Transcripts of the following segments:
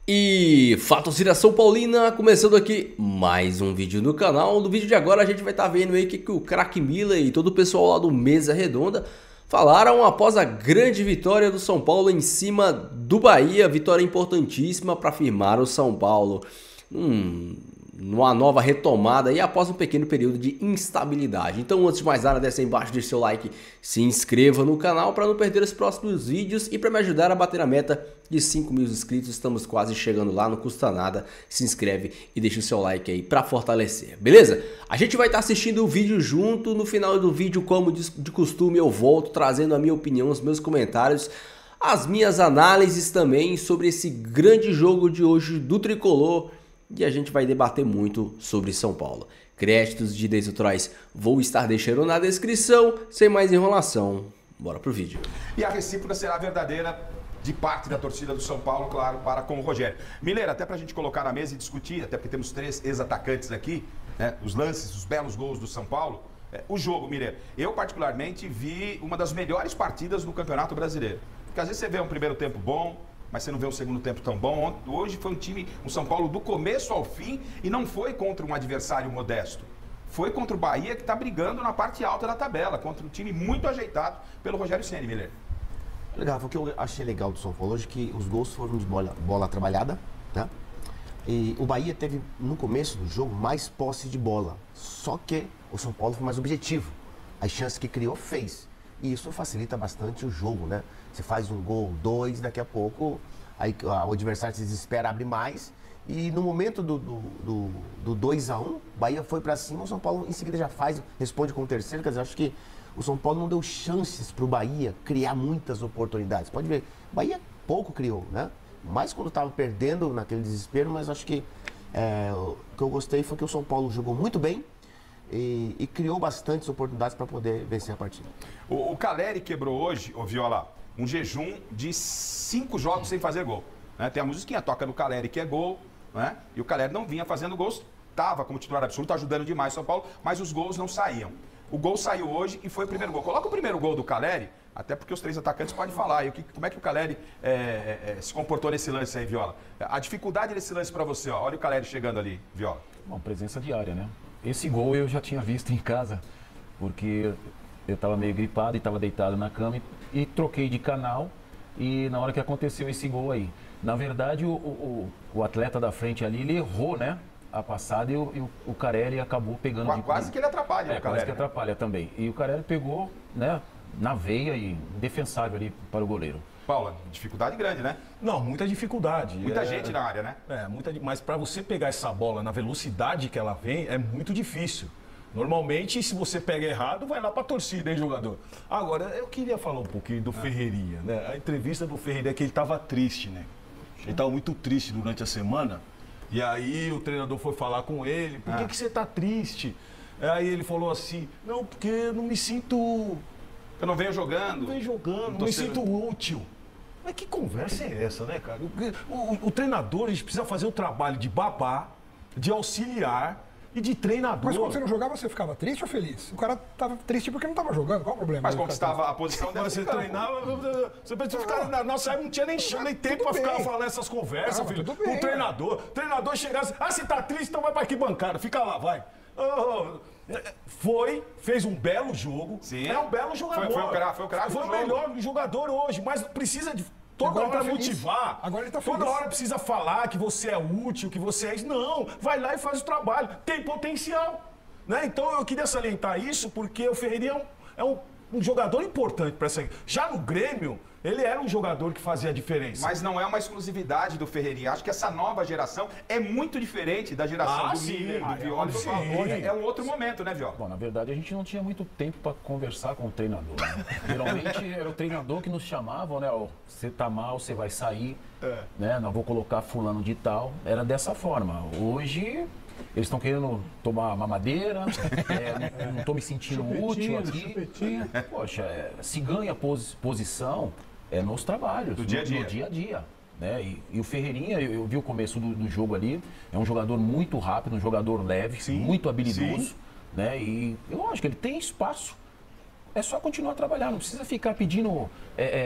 E Torcida São Paulina, começando aqui mais um vídeo no canal. No vídeo de agora a gente vai estar vendo aí que o craque Miller e todo o pessoal lá do Mesa Redonda falaram após a grande vitória do São Paulo em cima do Bahia. Vitória importantíssima para firmar o São Paulo numa nova retomada e após um pequeno período de instabilidade. Então, antes de mais nada, desce aí embaixo, deixe seu like, se inscreva no canal para não perder os próximos vídeos e para me ajudar a bater a meta de 5 mil inscritos. Estamos quase chegando lá, não custa nada. Se inscreve e deixa o seu like aí para fortalecer, beleza? A gente vai estar assistindo o vídeo junto. No final do vídeo, como de costume, eu volto trazendo a minha opinião, os meus comentários, as minhas análises também sobre esse grande jogo de hoje do Tricolor. E a gente vai debater muito sobre São Paulo. Créditos de direitos autorais vou estar deixando na descrição. Sem mais enrolação, bora pro vídeo. E a recíproca será verdadeira de parte da torcida do São Paulo, claro, para com o Rogério. Miller, até pra gente colocar na mesa e discutir, até porque temos 3 ex-atacantes aqui, né, os lances, os belos gols do São Paulo. O jogo, Miller, eu particularmente vi uma das melhores partidas do Campeonato Brasileiro. Porque às vezes você vê um primeiro tempo bom, mas você não vê um segundo tempo tão bom. Hoje foi um São Paulo do começo ao fim e não foi contra um adversário modesto. Foi contra o Bahia, que está brigando na parte alta da tabela, contra um time muito ajeitado pelo Rogério Ceni, Miller. Legal, o que eu achei legal do São Paulo hoje é que os gols foram de bola trabalhada, né? E o Bahia teve, no começo do jogo, mais posse de bola. Só que o São Paulo foi mais objetivo. As chances que criou, fez. E isso facilita bastante o jogo, né? Você faz um gol, 2, daqui a pouco aí, o adversário se desespera, abre mais. E no momento do 2-1, o Bahia foi pra cima, o São Paulo em seguida já responde com o terceiro. Quer dizer, acho que o São Paulo não deu chances pro Bahia criar muitas oportunidades. Pode ver, o Bahia pouco criou, né? Mais quando estava perdendo naquele desespero, mas acho que o que eu gostei foi que o São Paulo jogou muito bem. E criou bastantes oportunidades para poder vencer a partida. O Caleri quebrou hoje, ô Viola, um jejum de 5 jogos sem fazer gol. Né? Tem a musiquinha, toca no Caleri, que é gol, né? E o Caleri não vinha fazendo gols, estava como titular absoluto, ajudando demais o São Paulo, mas os gols não saíam. O gol saiu hoje e foi o primeiro gol. Coloca o primeiro gol do Caleri, até porque os 3 atacantes podem falar. Como é que o Caleri se comportou nesse lance aí, Viola? A dificuldade desse lance para você, ó. Olha o Caleri chegando ali, Viola. Bom, presença diária, né? Esse gol eu já tinha visto em casa, porque eu estava meio gripado e estava deitado na cama e troquei de canal. E na hora que aconteceu esse gol aí, na verdade o atleta da frente ali, ele errou, né? A passada e o Carelli acabou pegando... Quase que ele atrapalha, o Caleri. Quase que atrapalha também. E o Carelli pegou, né, na veia e indefensável ali para o goleiro. Paula, dificuldade grande, né? Não, muita dificuldade. Muita gente na área, né? Mas para você pegar essa bola na velocidade que ela vem, é muito difícil. Normalmente, se você pega errado, vai lá para a torcida, hein, jogador? Agora, eu queria falar um pouquinho do Ferreirinha, né? A entrevista do Ferreirinha é que ele estava triste, né? Ele estava muito triste durante a semana. E aí o treinador foi falar com ele, por que você está triste? Aí ele falou assim, não, porque eu não me sinto... Eu não venho jogando. Não venho jogando, não me sinto útil. Mas que conversa é essa, né, cara? O treinador, a gente precisa fazer o trabalho de babá, de auxiliar e de treinador. Mas quando você não jogava, você ficava triste ou feliz? O cara tava triste porque não tava jogando, qual o problema? Mas conquistava a posição dela. Você treinava, você precisa ficar... Na nossa época não tinha nem tempo pra ficar falando essas conversas, filho. Com o treinador. O treinador chegasse, você tá triste, então vai pra arquibancada, fica lá, vai. Fez um belo jogo. Sim. É um belo jogador. Foi o melhor jogador hoje, mas precisa de toda hora motivar. Agora ele tá feliz. Toda hora precisa falar que você é útil, que você é isso. Não, vai lá e faz o trabalho. Tem potencial. Né? Então eu queria salientar isso porque o Ferreirinha é um jogador importante para essa. Já no Grêmio, ele era um jogador que fazia a diferença. Mas não é uma exclusividade do Ferreirinha. Acho que essa nova geração é muito diferente da geração do Miller, do Viola e do Paulo. É um outro momento, né, Viola? Bom, na verdade, a gente não tinha muito tempo para conversar com o treinador. Né? Geralmente era o treinador que nos chamava, né? Ó, você tá mal, você vai sair, né? Não vou colocar fulano de tal. Era dessa forma. Hoje... Eles estão querendo tomar mamadeira, não estou me sentindo útil aqui. Poxa, se ganha posição nos trabalhos, no dia a dia. No dia a dia, né? E o Ferreirinha, eu vi o começo do jogo ali, é um jogador muito rápido, um jogador leve, muito habilidoso, né? E eu acho que ele tem espaço. É só continuar a trabalhar, não precisa ficar pedindo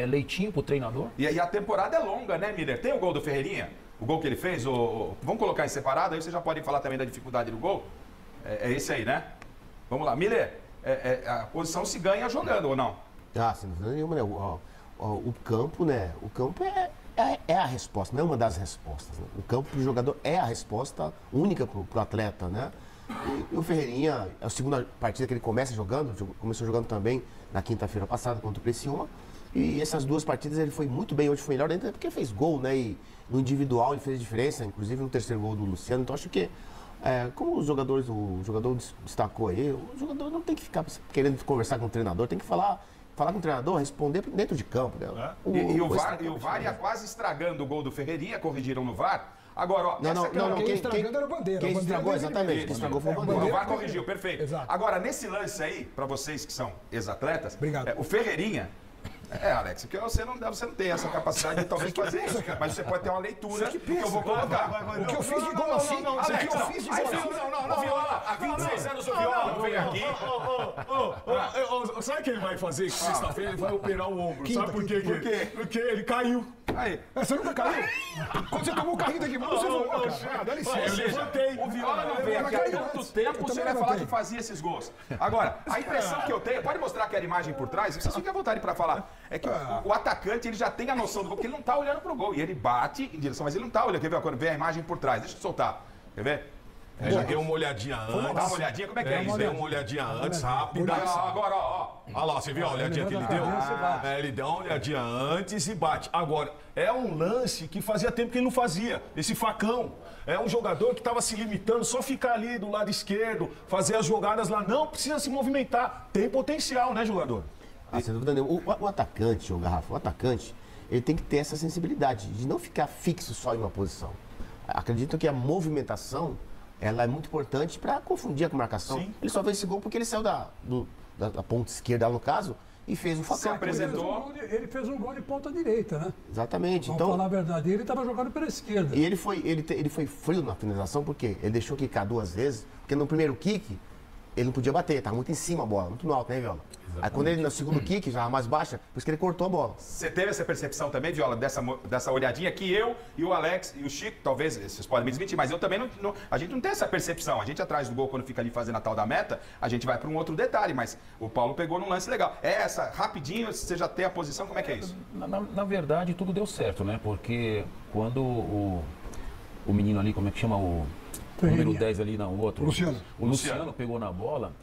leitinho pro treinador. E a temporada é longa, né, Miller? Tem o gol do Ferreirinha? O gol que ele fez, vamos colocar em separado, aí vocês já podem falar também da dificuldade do gol. É esse aí, né? Vamos lá. Miller, a posição se ganha jogando ou não? Ah, sem dúvida nenhuma, né? O campo, né? O campo é a resposta, não é uma das respostas. Né? O campo pro jogador é a resposta única pro atleta, né? E o Ferreirinha, é a segunda partida que ele começou jogando também na quinta-feira passada contra o Criciúma. E essas duas partidas ele foi muito bem, hoje foi melhor ainda porque fez gol, né? E no individual ele fez diferença, inclusive no terceiro gol do Luciano. Então acho que, como o jogador destacou aí, o jogador não tem que ficar querendo conversar com o treinador, tem que falar com o treinador, responder dentro de campo. Né? E o VAR ia quase estragando o gol do Ferreirinha, corrigiram no VAR. Agora, ó, quem estragando era o Bandeira. Quem estragou, exatamente. Quem estragou foi o Bandeira. O VAR corrigiu, perfeito. Exato. Agora, nesse lance aí, para vocês que são ex-atletas, obrigado. O Ferreirinha. Alex, que você não tem essa capacidade de talvez fazer isso, mas você pode ter uma leitura que eu vou colocar. O que eu fiz de gol assim, o que eu fiz de gol assim. Não, Viola, há 26 anos o Viola veio aqui. Sabe o que ele vai fazer sexta-feira? Ele vai operar o ombro. Sabe por quê? Porque ele caiu. Aí. Você nunca caiu? Quando você tomou o carrinho daqui, você voou, cara. Dá licença. Ou seja, o Viola não veio aqui há tanto tempo, você vai falar que fazia esses gols. Agora, a impressão que eu tenho, pode mostrar aqui a imagem por trás, vocês fiquem à vontade para falar, é que o atacante ele já tem a noção do gol, porque ele não tá olhando pro gol. E ele bate em direção, mas ele não tá olhando. Quer ver quando vê a imagem por trás? Deixa eu soltar. Quer ver? Já deu uma olhadinha antes. Dá uma olhadinha, como é que é isso? Deu uma olhadinha antes, rápida. Agora, ó. Olha lá, você viu a olhadinha que ele deu? Ele deu uma olhadinha antes e bate. Agora, é um lance que fazia tempo que ele não fazia. Esse facão. É um jogador que estava se limitando só ficar ali do lado esquerdo, fazer as jogadas lá. Não, precisa se movimentar. Tem potencial, né, jogador? Sem dúvida nenhuma. O atacante, o Garrafa, o atacante, ele tem que ter essa sensibilidade de não ficar fixo só em uma posição. Acredito que a movimentação ela é muito importante para confundir a marcação. Sim. Ele só fez esse gol porque ele saiu da ponta esquerda, no caso, e fez um facão. Se apresentou. Ele fez um gol de ponta direita, né? Exatamente. Vamos falar a verdade, ele estava jogando pela esquerda. E ele foi frio na finalização, porque ele deixou quicar duas vezes, porque no primeiro kick ele não podia bater, estava muito em cima a bola, muito no alto, né, Viola? Aí quando ele no segundo kick, já mais baixa, por isso que ele cortou a bola. Você teve essa percepção também, Viola, dessa olhadinha que eu e o Alex e o Chico, talvez vocês podem me desmentir, mas eu também não. A gente não tem essa percepção. A gente atrás do gol, quando fica ali fazendo a tal da meta, a gente vai para um outro detalhe, mas o Paulo pegou num lance legal. Rapidinho, você já tem a posição, como é que é isso? Na verdade, tudo deu certo, né? Porque quando o menino ali, como é que chama o número 10 ali, não, o outro? O Luciano pegou na bola.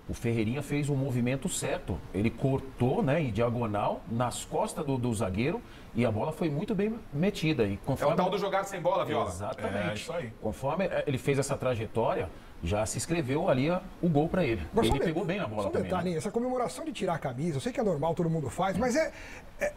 O Ferreirinha fez o movimento certo. Ele cortou, né, em diagonal, nas costas do zagueiro, e a bola foi muito bem metida. E conforme... É o tal do jogar sem bola, Viola. Exatamente. É isso aí. Conforme ele fez essa trajetória, já se escreveu ali o gol para ele. Agora, ele pegou bem na bola também. Detalhe, né? Essa comemoração de tirar a camisa, eu sei que é normal, todo mundo faz, mas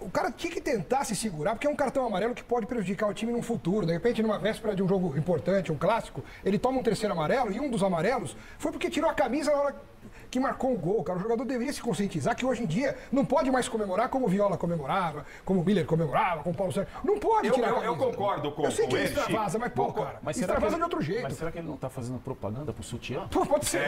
o cara tinha que tentar se segurar, porque é um cartão amarelo que pode prejudicar o time no futuro. De repente, numa véspera de um jogo importante, um clássico, ele toma um terceiro amarelo, e um dos amarelos foi porque tirou a camisa na hora que marcou o gol, cara. O jogador deveria se conscientizar que hoje em dia não pode mais comemorar como o Viola comemorava, como o Miller comemorava, como o Paulo Sérgio. Não pode tirar a camisa. Eu concordo com ele. Eu sei que ele ele, extravasa, mas pô, cara, mas extravasa de outro jeito. Mas será que ele não tá fazendo propaganda pro sutiã? Pô, pode ser.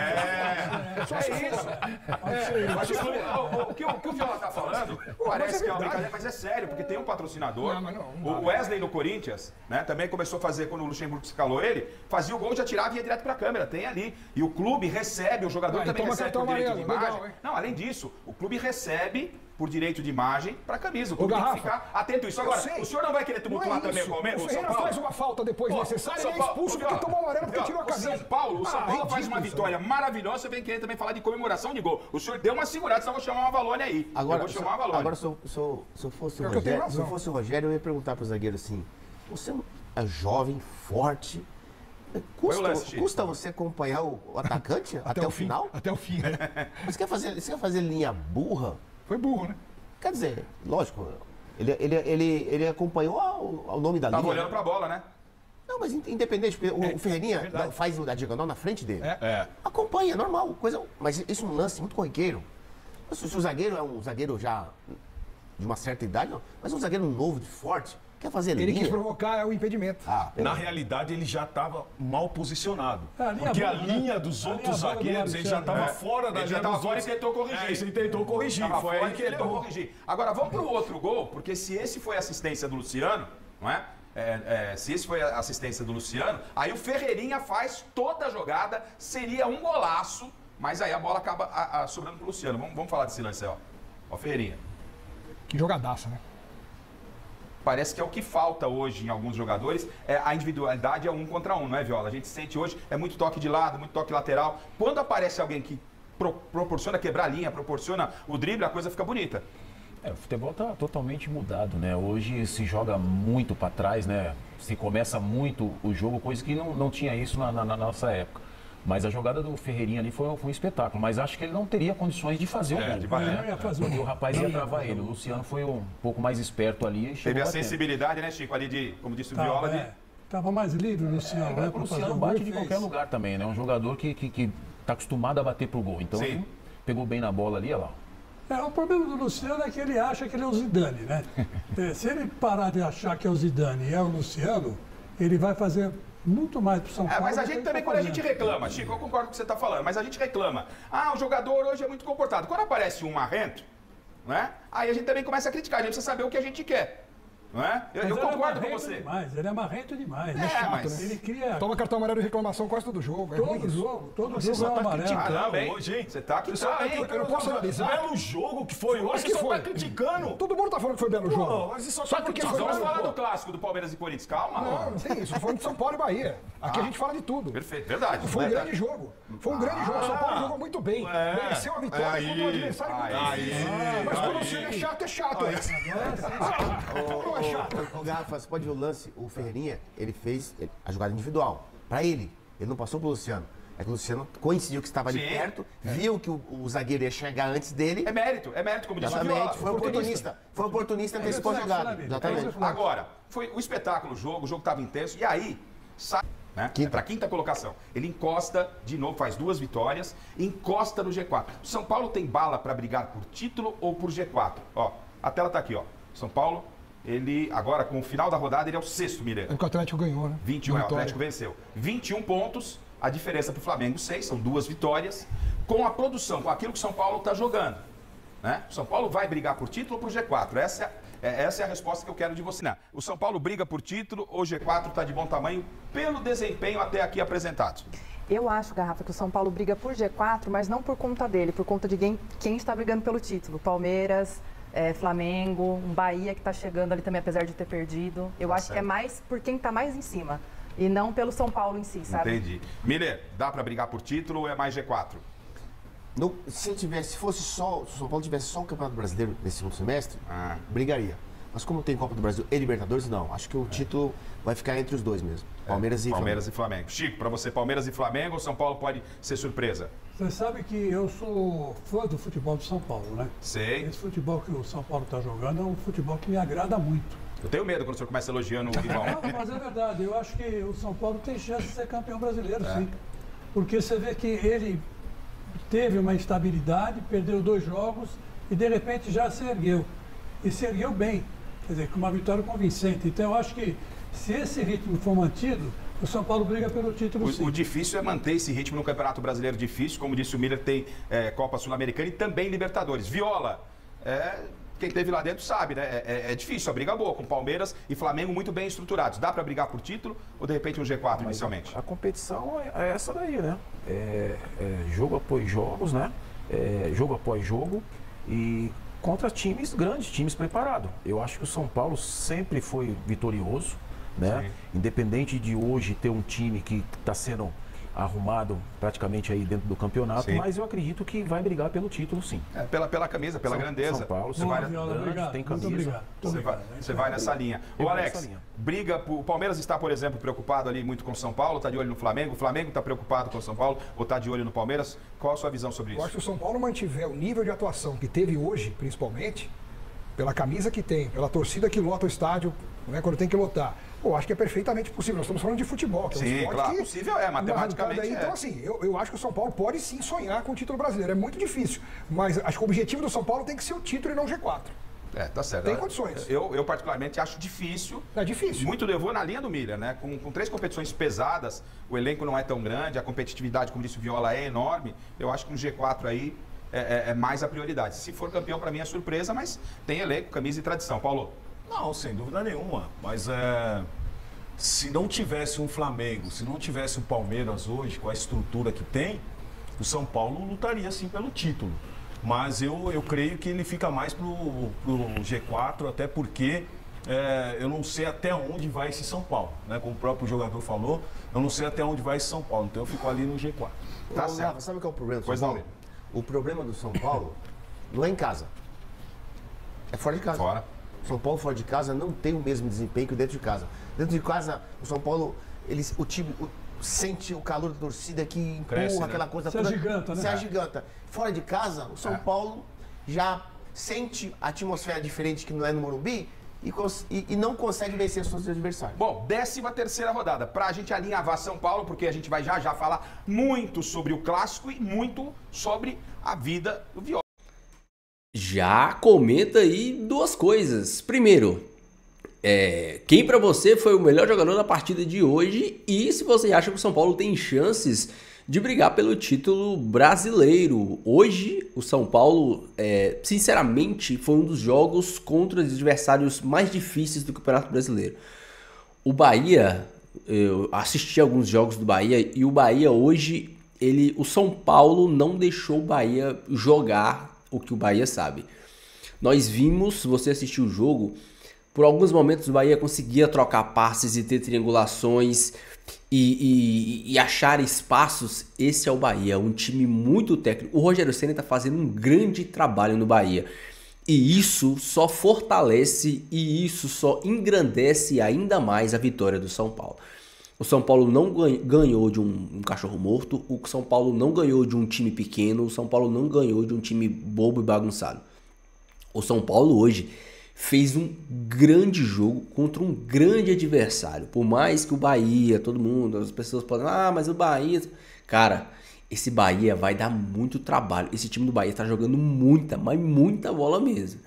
O que o Viola tá falando parece que é uma brincadeira, mas é sério, porque tem um patrocinador. O Wesley no Corinthians, né, também começou a fazer, quando o Luxemburgo escalou ele, fazia o gol, já tirava e ia direto pra câmera, tem ali. E o clube recebe, o jogador também recebe por direito de imagem. Não, além disso, o clube recebe por direito de imagem para a camisa. O clube tem que ficar atento a isso. Agora, o senhor não vai querer tumultuar também o Palmeiras? O Ferreira faz uma falta depois necessária e é expulso porque tomou amarelo porque tirou a camisa. O São Paulo faz uma vitória maravilhosa, você vem querer também falar de comemoração de gol. O senhor deu uma segurada, senão eu vou chamar uma Valone aí. Agora, se eu fosse o Rogério, eu ia perguntar para o zagueiro assim, você é jovem, forte... Custa você acompanhar o atacante até o final? Até o fim, né? Mas você quer fazer linha burra? Foi burro, né? Quer dizer, lógico, ele acompanhou o nome da linha. Tava olhando pra bola, né? Não, mas independente, o Ferreirinha faz a diagonal na frente dele. Acompanha, normal, coisa. Mas isso é um lance muito corriqueiro. Se o zagueiro é um zagueiro já de uma certa idade, não, mas um zagueiro novo, forte, quer fazer linha. Ele quis provocar o impedimento. Na realidade, ele já estava mal posicionado. Porque a linha dos outros zagueiros, ele já estava fora da linha. Ele já estava fora e tentou corrigir. Ele tentou corrigir. Foi aí que ele tentou corrigir. Agora, vamos para o outro gol, porque se esse foi a assistência do Luciano, não é? se esse foi a assistência do Luciano, aí o Ferreirinha faz toda a jogada, seria um golaço, mas aí a bola acaba sobrando pro Luciano. Vamos falar desse lance aí, ó. Ó, Ferreirinha. Que jogadaça, né? Parece que é o que falta hoje em alguns jogadores, a individualidade é 1 contra 1, não é, Viola? A gente sente hoje, é muito toque de lado, muito toque lateral. Quando aparece alguém que proporciona quebrar a linha, proporciona o drible, a coisa fica bonita. O futebol está totalmente mudado, né? Hoje se joga muito para trás, né? Se começa muito o jogo, coisa que não tinha isso na nossa época. Mas a jogada do Ferreirinha ali foi um espetáculo. Mas acho que ele não teria condições de fazer o gol. De bater. Porque o rapaz ia travar ele. O Luciano foi um pouco mais esperto ali. E teve a batendo. sensibilidade, né, Chico? Ali de, como disse o Viola, Tava mais livre o Luciano, né? O Luciano bate de qualquer lugar também, né? Um jogador que tá acostumado a bater pro gol. Então, Sim. Pegou bem na bola ali, olha lá. O problema do Luciano é que ele acha que ele é o Zidane, né? Se ele parar de achar que é o Zidane e é o Luciano, ele vai fazer muito mais pro São Paulo. Mas a gente também, quando a gente reclama, Chico, eu concordo com o que você está falando, mas a gente reclama. O jogador hoje é muito comportado. Quando aparece um marrento, né? Aí a gente também começa a criticar, a gente precisa saber o que a gente quer. Não é? Eu concordo com você. Ele é marrento demais. Mas ele cria... Toma cartão amarelo de reclamação quase todo jogo. Todo jogo é um amarelo. Hoje, hein? Você tá criticando, hein? Eu não posso analisar. Belo jogo que foi hoje, que você foi? tá criticando. Todo mundo tá falando que foi belo jogo. Mas isso Só porque foi Vamos belo falar jogo. do clássico do Palmeiras e Corinthians. Calma. Não tem isso. Tô falando de São Paulo e Bahia. Aqui a gente fala de tudo. Perfeito, verdade. Foi um grande jogo. Foi um grande jogo. São Paulo jogou muito bem. Mereceu a vitória contra um adversário muito bem. Mas quando o Luciano é chato, é chato. Não é chato. Garrafa, você pode ver o lance, o Ferreirinha, ele fez a jogada individual. Pra ele não passou pro Luciano. É que o Luciano coincidiu que estava ali Sim. perto, viu que o zagueiro ia chegar antes dele. É mérito, como disse o Viola. Exatamente, foi oportunista, antecipou a jogada. Exatamente. Agora, foi o espetáculo, o jogo estava intenso, e aí sai, né? Para a quinta colocação. Ele encosta de novo, faz 2 vitórias, encosta no G4. O São Paulo tem bala para brigar por título ou por G4? Ó, a tela tá aqui, ó. São Paulo, ele agora com o final da rodada, ele é o 6º, Mineiro. É que o Atlético ganhou, né? 21, o Atlético venceu. 21 pontos, a diferença para o Flamengo 6, são 2 vitórias, com a produção, com aquilo que o São Paulo está jogando. Né? O São Paulo vai brigar por título ou por G4? Essa é a resposta que eu quero de você. Não. O São Paulo briga por título ou G4 está de bom tamanho pelo desempenho até aqui apresentado? Eu acho, Garrafa, que o São Paulo briga por G4, mas não por conta dele, por conta de quem está brigando pelo título. Palmeiras, Flamengo, um Bahia que está chegando ali também, apesar de ter perdido. Eu acho que é mais por quem está mais em cima. E não pelo São Paulo em si, sabe? Entendi. Miller, dá para brigar por título ou é mais G4? Se fosse só, se o São Paulo tivesse só o Campeonato Brasileiro nesse segundo semestre, brigaria. Mas como tem Copa do Brasil e Libertadores, não. Acho que o título vai ficar entre os dois mesmo. Palmeiras e Flamengo. Chico, para você, Palmeiras e Flamengo ou São Paulo pode ser surpresa? Você sabe que eu sou fã do futebol de São Paulo, né? Sei. Esse futebol que o São Paulo está jogando é um futebol que me agrada muito. Eu tenho medo quando o senhor começa elogiando o rival. Não, mas é verdade. Eu acho que o São Paulo tem chance de ser campeão brasileiro, sim. Porque você vê que ele teve uma instabilidade, perdeu 2 jogos e de repente já se ergueu. E se ergueu bem, quer dizer, com uma vitória convincente. Então eu acho que se esse ritmo for mantido, o São Paulo briga pelo título, sim. O difícil é manter esse ritmo no Campeonato Brasileiro difícil. Como disse o Miller, tem Copa Sul-Americana e também Libertadores. Viola, quem esteve lá dentro sabe, né? É difícil, a briga boa, com Palmeiras e Flamengo muito bem estruturados. Dá para brigar por título ou de repente um G4 inicialmente? A competição é essa daí, né? Jogo após jogos, né? Jogo após jogo e contra times grandes, times preparados. Eu acho que o São Paulo sempre foi vitorioso, né? Sim. Independente de hoje ter um time que está sendo arrumado praticamente aí dentro do campeonato, sim, mas eu acredito que vai brigar pelo título, sim. Pela camisa, pela grandeza. São Paulo, você vai tem camisa. Você vai nessa linha. Ô Alex, briga, o Palmeiras está, por exemplo, preocupado ali muito com o São Paulo, está de olho no Flamengo, o Flamengo está preocupado com o São Paulo ou está de olho no Palmeiras? Qual a sua visão sobre isso? Eu acho que o São Paulo mantiver o nível de atuação que teve hoje, principalmente, pela camisa que tem, pela torcida que lota o estádio, né, quando tem que lotar. Eu acho que é perfeitamente possível. Nós estamos falando de futebol, que é um esporte claro, que... possível matematicamente Então, assim, eu acho que o São Paulo pode sim sonhar com o título brasileiro. É muito difícil, mas acho que o objetivo do São Paulo tem que ser o título e não o G4. Tá certo. Tem condições. Eu particularmente acho difícil. É difícil. Muito levou na linha do Miller, né? Com 3 competições pesadas, o elenco não é tão grande, a competitividade, como disse o Viola, é enorme. Eu acho que um G4 aí é mais a prioridade. Se for campeão, para mim é surpresa, mas tem elenco, camisa e tradição. Paulo? Não, sem dúvida nenhuma. Mas se não tivesse um Flamengo, se não tivesse o Palmeiras hoje, com a estrutura que tem, o São Paulo lutaria sim pelo título. Mas eu creio que ele fica mais pro G4, até porque eu não sei até onde vai esse São Paulo, né? Como o próprio jogador falou, eu não sei até onde vai esse São Paulo, então eu fico ali no G4. Tá certo. Sabe qual é o problema do São Paulo? O problema do São Paulo não é em casa, é fora de casa. Fora. São Paulo fora de casa não tem o mesmo desempenho que dentro de casa. Dentro de casa, o São Paulo, o time sente o calor da torcida que empurra, cresce, né? aquela coisa Se toda. agiganta, né? Se agiganta. Fora de casa, o São Paulo já sente a atmosfera diferente que não é no Morumbi e não consegue vencer seus adversários. Bom, 13ª rodada. Pra gente alinhavar São Paulo, porque a gente vai já falar muito sobre o clássico e muito sobre a vida do Viola. Já comenta aí duas coisas. Primeiro, quem pra você foi o melhor jogador da partida de hoje e se você acha que o São Paulo tem chances de brigar pelo título brasileiro. Hoje, o São Paulo, sinceramente, foi um dos jogos contra os adversários mais difíceis do Campeonato Brasileiro. O Bahia, eu assisti alguns jogos do Bahia e o Bahia hoje, o São Paulo não deixou o Bahia jogar o que o Bahia sabe. Nós vimos, se você assistiu o jogo, por alguns momentos o Bahia conseguia trocar passes e ter triangulações e achar espaços. Esse é o Bahia, um time muito técnico. O Rogério Ceni está fazendo um grande trabalho no Bahia. E isso só fortalece e isso só engrandece ainda mais a vitória do São Paulo. O São Paulo não ganhou de um cachorro morto, o São Paulo não ganhou de um time pequeno, o São Paulo não ganhou de um time bobo e bagunçado. O São Paulo hoje fez um grande jogo contra um grande adversário. Por mais que o Bahia, todo mundo, as pessoas podem, mas o Bahia... Cara, esse Bahia vai dar muito trabalho. Esse time do Bahia está jogando muita, mas muita bola mesmo.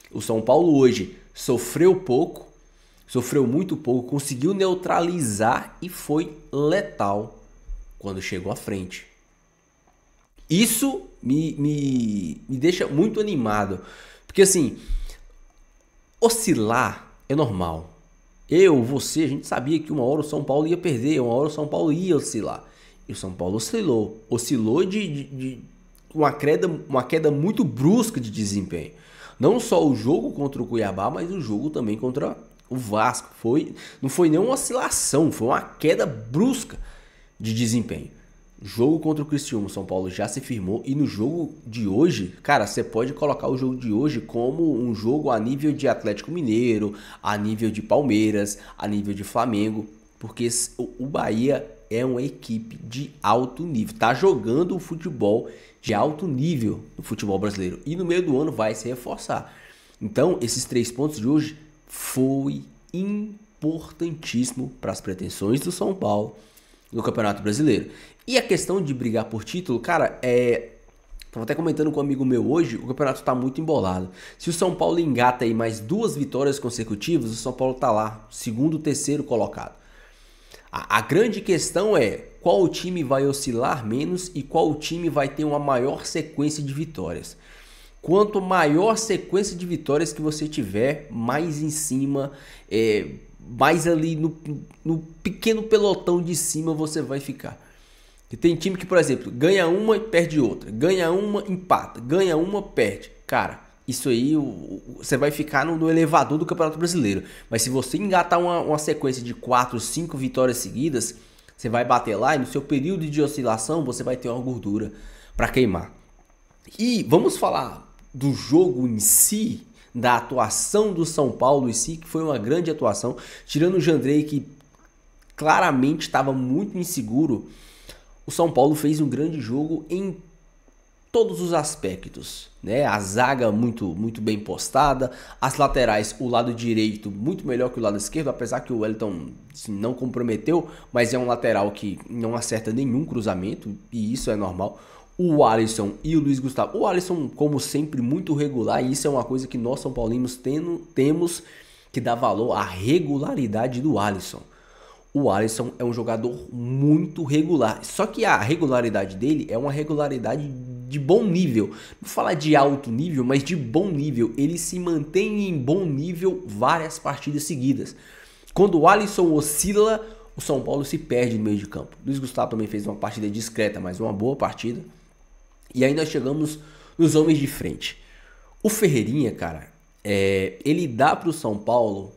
O São Paulo hoje sofreu muito pouco, conseguiu neutralizar e foi letal quando chegou à frente. Isso me deixa muito animado, porque assim, oscilar é normal. Você, a gente sabia que uma hora o São Paulo ia perder, uma hora o São Paulo ia oscilar. E o São Paulo oscilou de uma queda muito brusca de desempenho. Não só o jogo contra o Cuiabá, mas o jogo também contra o Vasco. Não foi nenhuma oscilação, foi uma queda brusca de desempenho. Jogo contra o Criciúma, o São Paulo já se firmou. E no jogo de hoje, cara, você pode colocar o jogo de hoje como um jogo a nível de Atlético Mineiro, a nível de Palmeiras, a nível de Flamengo. Porque o Bahia é uma equipe de alto nível. Tá jogando o futebol de alto nível no futebol brasileiro. E no meio do ano vai se reforçar. Então, esses 3 pontos de hoje foi importantíssimo para as pretensões do São Paulo no Campeonato Brasileiro. E a questão de brigar por título, cara, estava até comentando com um amigo meu hoje, o campeonato está muito embolado. Se o São Paulo engata aí mais 2 vitórias consecutivas, o São Paulo está lá, 2º, 3º colocado. A grande questão é qual time vai oscilar menos e qual time vai ter uma maior sequência de vitórias. Quanto maior sequência de vitórias que você tiver, mais em cima, mais ali no pequeno pelotão de cima você vai ficar. E tem time que, por exemplo, ganha uma e perde outra, ganha uma, empata, ganha uma, perde. Cara, isso aí você vai ficar no elevador do Campeonato Brasileiro. Mas se você engatar uma sequência de 4, 5 vitórias seguidas, você vai bater lá e no seu período de oscilação você vai ter uma gordura para queimar. E vamos falar do jogo em si, da atuação do São Paulo em si, que foi uma grande atuação, tirando o Jandrei, que claramente estava muito inseguro. O São Paulo fez um grande jogo em todos os aspectos, né? A zaga muito bem postada, as laterais, o lado direito muito melhor que o lado esquerdo, apesar que o Wellington não comprometeu, mas é um lateral que não acerta nenhum cruzamento, e isso é normal. O Alisson e o Luiz Gustavo. O Alisson, como sempre, muito regular, e isso é uma coisa que nós São Paulinos temos que dar valor à regularidade do Alisson. O Alisson é um jogador muito regular, só que a regularidade dele é uma regularidade de bom nível. Não vou falar de alto nível, mas de bom nível. Ele se mantém em bom nível várias partidas seguidas. Quando o Alisson oscila, o São Paulo se perde no meio de campo. Luiz Gustavo também fez uma partida discreta, mas uma boa partida. E aí nós chegamos nos homens de frente. O Ferreirinha, cara, ele dá para o São Paulo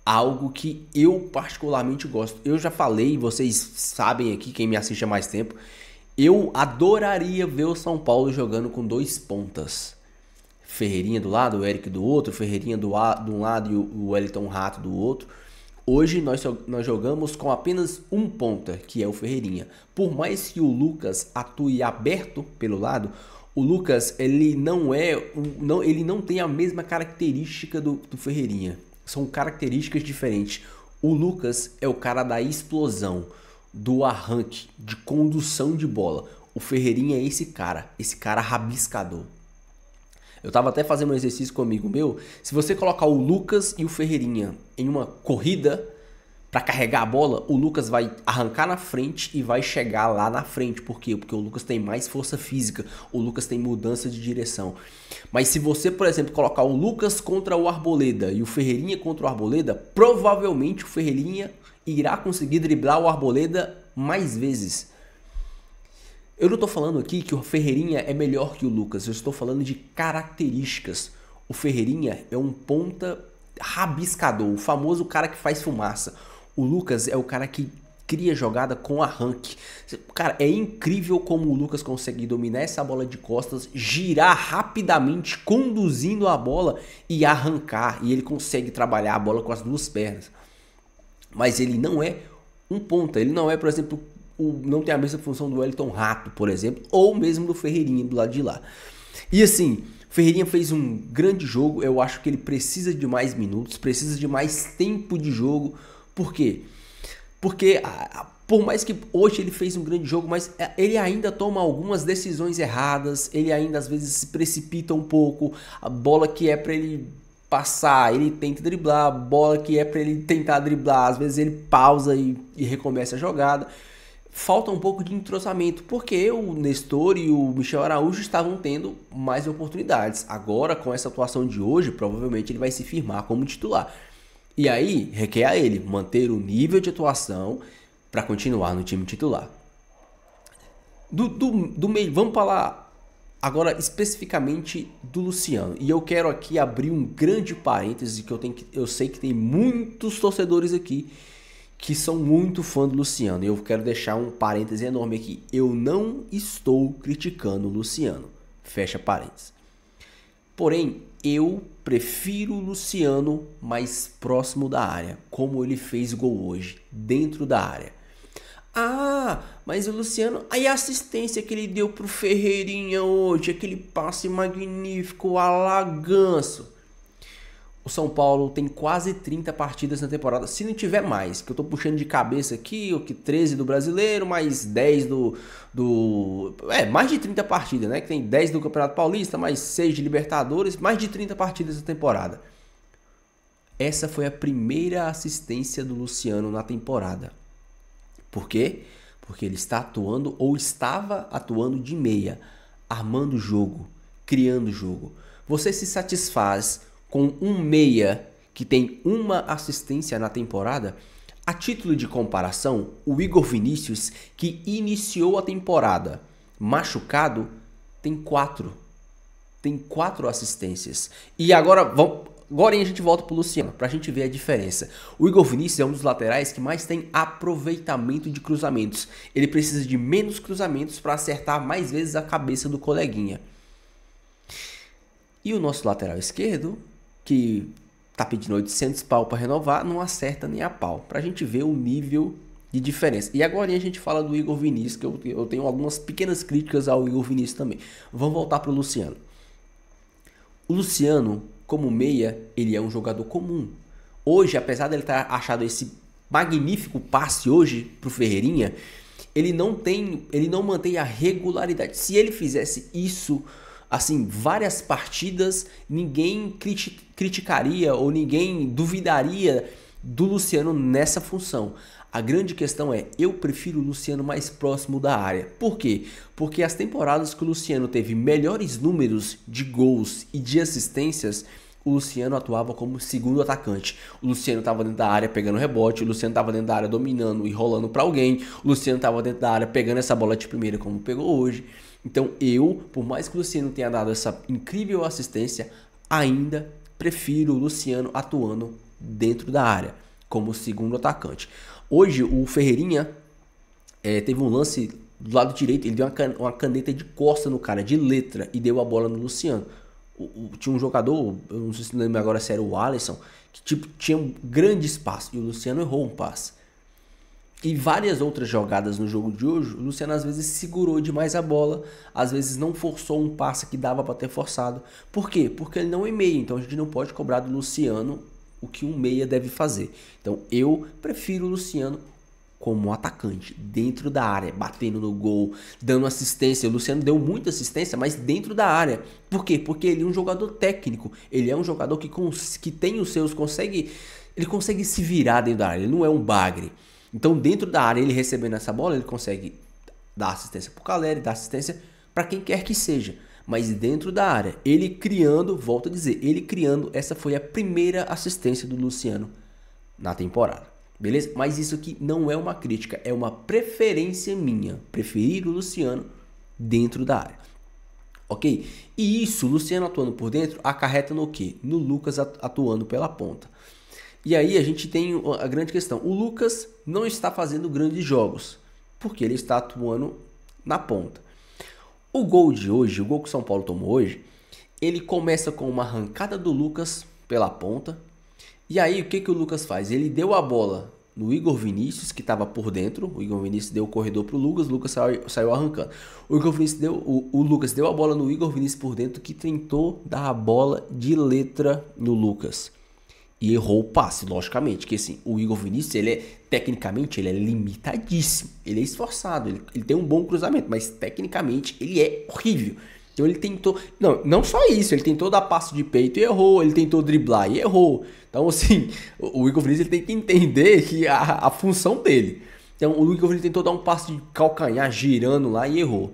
algo que eu particularmente gosto. Eu já falei, vocês sabem aqui, quem me assiste há mais tempo, eu adoraria ver o São Paulo jogando com 2 pontas. Ferreirinha do lado, o Eric do outro, Ferreirinha de um lado e o Wellington Rato do outro. Hoje nós jogamos com apenas um ponta, que é o Ferreirinha. Por mais que o Lucas atue aberto pelo lado, o Lucas ele não tem a mesma característica do Ferreirinha. São características diferentes. O Lucas é o cara da explosão, do arranque, de condução de bola. O Ferreirinha é esse cara rabiscador. Eu tava até fazendo um exercício com um amigo meu. Se você colocar o Lucas e o Ferreirinha em uma corrida para carregar a bola, o Lucas vai arrancar na frente e vai chegar lá na frente. Por quê? Porque o Lucas tem mais força física, o Lucas tem mudança de direção. Mas se você, por exemplo, colocar o Lucas contra o Arboleda e o Ferreirinha contra o Arboleda, provavelmente o Ferreirinha irá conseguir driblar o Arboleda mais vezes. Eu não estou falando aqui que o Ferreirinha é melhor que o Lucas, eu estou falando de características. O Ferreirinha é um ponta rabiscador, o famoso cara que faz fumaça. O Lucas é o cara que cria jogada com arranque. Cara, é incrível como o Lucas consegue dominar essa bola de costas, girar rapidamente, conduzindo a bola e arrancar. E ele consegue trabalhar a bola com as 2 pernas. Mas ele não é um ponta, ele não é, por exemplo, não tem a mesma função do Wellington Rato, por exemplo, ou mesmo do Ferreirinha do lado de lá. E assim, o Ferreirinha fez um grande jogo. Eu acho que ele precisa de mais minutos, precisa de mais tempo de jogo. Por quê? Porque por mais que hoje ele fez um grande jogo, mas ele ainda toma algumas decisões erradas, ele ainda às vezes se precipita um pouco. A bola que é para ele passar, ele tenta driblar, a bola que é para ele tentar driblar, às vezes ele pausa e recomeça a jogada. Falta um pouco de entrosamento, porque o Nestor e o Michel Araújo estavam tendo mais oportunidades. Agora, com essa atuação de hoje, provavelmente ele vai se firmar como titular. E aí, requer a ele manter o nível de atuação para continuar no time titular. Do meio, vamos falar agora especificamente do Luciano. E eu quero aqui abrir um grande parêntese, que eu sei que tem muitos torcedores aqui que são muito fã do Luciano. E eu quero deixar um parêntese enorme aqui. Eu não estou criticando o Luciano. Fecha parênteses. Porém, eu prefiro o Luciano mais próximo da área, como ele fez gol hoje, dentro da área. Ah, mas o Luciano... Aí a assistência que ele deu pro Ferreirinha hoje, aquele passe magnífico, alaganço. O São Paulo tem quase 30 partidas na temporada, se não tiver mais, que eu tô puxando de cabeça aqui, o que 13 do Brasileiro, mais 10 mais de 30 partidas, né? Que tem 10 do Campeonato Paulista, mais 6 de Libertadores, mais de 30 partidas na temporada. Essa foi a primeira assistência do Luciano na temporada. Por quê? Porque ele está atuando, ou estava atuando de meia, armando o jogo, criando o jogo. Você se satisfaz com um meia que tem uma assistência na temporada? A título de comparação, o Igor Vinícius, que iniciou a temporada machucado, tem 4 assistências. E agora a gente volta para o Luciano, para a gente ver a diferença. O Igor Vinícius é um dos laterais que mais tem aproveitamento de cruzamentos. Ele precisa de menos cruzamentos para acertar mais vezes a cabeça do coleguinha. E o nosso lateral esquerdo, que tá pedindo 800 pau para renovar, não acerta nem a pau. Pra gente ver o nível de diferença. E agora a gente fala do Igor Vinícius, que eu tenho algumas pequenas críticas ao Igor Vinícius também. Vamos voltar pro Luciano. O Luciano, como meia, ele é um jogador comum. Hoje, apesar dele ter achado esse magnífico passe hoje pro Ferreirinha, ele não mantém a regularidade. Se ele fizesse isso assim, várias partidas, ninguém criticaria ou ninguém duvidaria do Luciano nessa função. A grande questão é, eu prefiro o Luciano mais próximo da área. Por quê? Porque as temporadas que o Luciano teve melhores números de gols e de assistências, o Luciano atuava como segundo atacante. O Luciano estava dentro da área pegando rebote, o Luciano estava dentro da área dominando e rolando para alguém, o Luciano estava dentro da área pegando essa bola de primeira como pegou hoje. Então por mais que o Luciano tenha dado essa incrível assistência, ainda prefiro o Luciano atuando dentro da área como segundo atacante. Hoje o Ferreirinha teve um lance do lado direito, ele deu uma caneta de costa no cara, de letra, e deu a bola no Luciano. Tinha um jogador, eu não sei se lembro agora se era o Alisson, que tipo, tinha um grande espaço, e o Luciano errou um passe. E várias outras jogadas no jogo de hoje, o Luciano às vezes segurou demais a bola, às vezes não forçou um passe que dava para ter forçado. Por quê? Porque ele não é meia, então a gente não pode cobrar do Luciano o que um meia deve fazer. Então eu prefiro o Luciano como atacante, dentro da área, batendo no gol, dando assistência. O Luciano deu muita assistência, mas dentro da área. Por quê? Porque ele é um jogador técnico, ele é um jogador que tem os seus, ele consegue se virar dentro da área, ele não é um bagre. Então dentro da área, ele recebendo essa bola, ele consegue dar assistência para o Caleri, dar assistência para quem quer que seja. Mas dentro da área, ele criando, volto a dizer, ele criando, essa foi a primeira assistência do Luciano na temporada. Beleza? Mas isso aqui não é uma crítica, é uma preferência minha. Preferir o Luciano dentro da área. Ok? E isso, o Luciano atuando por dentro, acarreta no quê? No Lucas atuando pela ponta. E aí a gente tem a grande questão. O Lucas não está fazendo grandes jogos, porque ele está atuando na ponta. O gol de hoje, o gol que o São Paulo tomou hoje, ele começa com uma arrancada do Lucas pela ponta. E aí, o que o Lucas faz? Ele deu a bola no Igor Vinícius, que estava por dentro. O Igor Vinícius deu o corredor para o Lucas saiu arrancando. O Lucas deu a bola no Igor Vinícius por dentro, que tentou dar a bola de letra no Lucas. E errou o passe, logicamente. Que assim, o Igor Vinícius, tecnicamente, ele é limitadíssimo. Ele é esforçado, ele tem um bom cruzamento, mas tecnicamente ele é horrível. Então ele tentou, não só isso, ele tentou dar passe de peito e errou, ele tentou driblar e errou. Então assim, o Igor Vinícius tem que entender que a função dele. Então o Igor Vinícius tentou dar um passe de calcanhar girando lá e errou.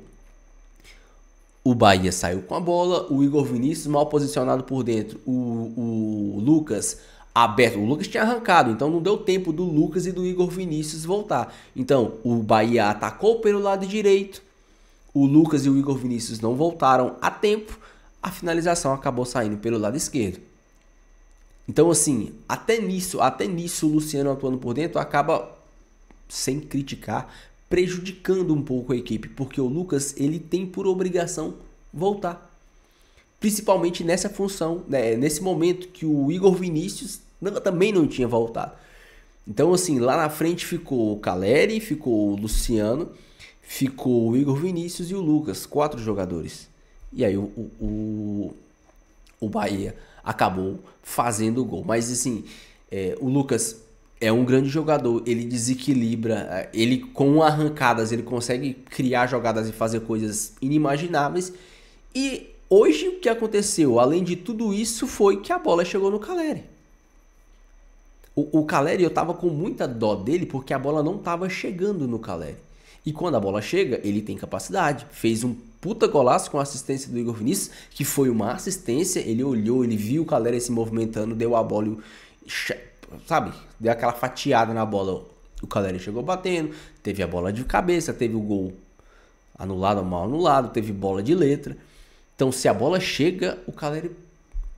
O Bahia saiu com a bola, o Igor Vinícius mal posicionado por dentro, o Lucas aberto. O Lucas tinha arrancado, então não deu tempo do Lucas e do Igor Vinícius voltar. Então o Bahia atacou pelo lado direito. O Lucas e o Igor Vinícius não voltaram a tempo, a finalização acabou saindo pelo lado esquerdo. Então assim, até nisso o Luciano atuando por dentro acaba, sem criticar, prejudicando um pouco a equipe, porque o Lucas ele tem por obrigação voltar. Principalmente nessa função, né, nesse momento que o Igor Vinícius também não tinha voltado. Então assim, lá na frente ficou o Caleri, ficou o Luciano, ficou o Igor Vinícius e o Lucas, 4 jogadores. E aí o Bahia acabou fazendo o gol. Mas assim, o Lucas é um grande jogador, ele desequilibra, ele com arrancadas ele consegue criar jogadas e fazer coisas inimagináveis. E hoje o que aconteceu, além de tudo isso, foi que a bola chegou no Caleri. O Caleri, eu tava com muita dó dele porque a bola não tava chegando no Caleri. E quando a bola chega, ele tem capacidade. Fez um puta golaço com a assistência do Igor Vinícius, que foi uma assistência. Ele olhou, ele viu o Caleri se movimentando, deu a bola, sabe? Deu aquela fatiada na bola. O Caleri chegou batendo, teve a bola de cabeça, teve o gol anulado ou mal anulado, teve bola de letra. Então, se a bola chega, o Caleri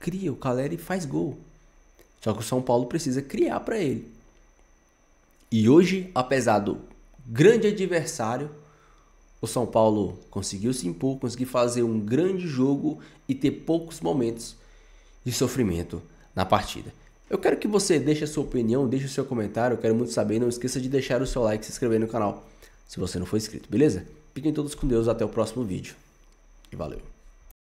cria, o Caleri faz gol. Só que o São Paulo precisa criar para ele. E hoje, apesar do grande adversário, o São Paulo conseguiu se impor, conseguiu fazer um grande jogo e ter poucos momentos de sofrimento na partida. Eu quero que você deixe a sua opinião, deixe o seu comentário, eu quero muito saber. Não esqueça de deixar o seu like e se inscrever no canal, se você não for inscrito, beleza? Fiquem todos com Deus, até o próximo vídeo. E valeu!